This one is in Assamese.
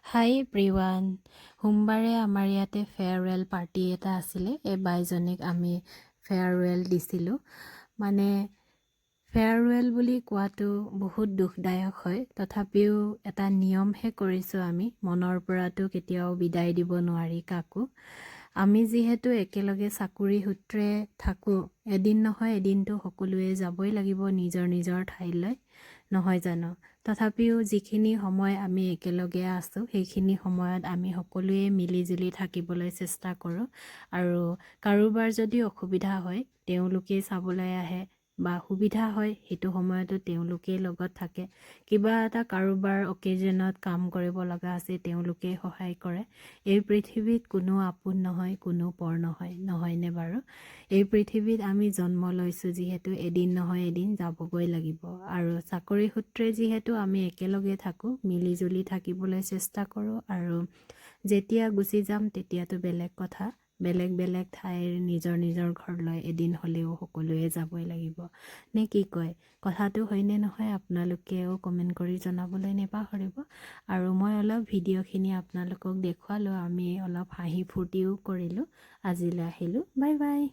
হাই এভৰিৱান সোমবাৰে আমাৰ ইয়াতে ফেয়াৰৱেল পাৰ্টি এটা আছিলে এই বাইজনীক আমি ফেয়াৰৱেল দিছিলোঁ মানে ফেয়াৰৱেল বুলি কোৱাটো বহুত দুখদায়ক হয় তথাপিও এটা নিয়মহে কৰিছোঁ আমি মনৰ পৰাটো কেতিয়াও বিদায় দিব নোৱাৰি কাকো আমি যিহেতু একেলগে চাকৰি সূত্ৰে থাকোঁ এদিন নহয় এদিনটো সকলোৱে যাবই লাগিব নিজৰ নিজৰ ঠাইলৈ নহয় জানো তথাপিও যিখিনি সময় আমি একেলগে আছোঁ সেইখিনি সময়ত আমি সকলোৱে মিলিজুলি থাকিবলৈ চেষ্টা কৰোঁ আৰু কাৰোবাৰ যদি অসুবিধা হয় তেওঁলোকে চাবলৈ আহে বা সুবিধা হয় সেইটো সময়তো তেওঁলোকে লগত থাকে কিবা এটা কাৰোবাৰ অকেজনত কাম কৰিব লগা আছে তেওঁলোকে সহায় কৰে এই পৃথিৱীত কোনো আপোন নহয় কোনো পৰ নহয় নহয়নে বাৰু এই পৃথিৱীত আমি জন্ম লৈছোঁ যিহেতু এদিন নহয় এদিন যাবগৈ লাগিব আৰু চাকৰি সূত্ৰে যিহেতু আমি একেলগে থাকোঁ মিলিজুলি থাকিবলৈ চেষ্টা কৰোঁ আৰু যেতিয়া গুচি যাম তেতিয়াতো বেলেগ কথা বেলেগ বেলেগ ঠাইৰ নিজৰ নিজৰ ঘৰলৈ এদিন হ'লেও সকলোৱে যাবই লাগিব নে কি কয় কথাটো হয়নে নহয় আপোনালোকেও কমেণ্ট কৰি জনাবলৈ নেপাহৰিব আৰু মই অলপ ভিডিঅ'খিনি আপোনালোকক দেখুৱালোঁ আমি অলপ হাঁহি ফূৰ্তিও কৰিলোঁ আজিলৈ আহিলোঁ বাই বাই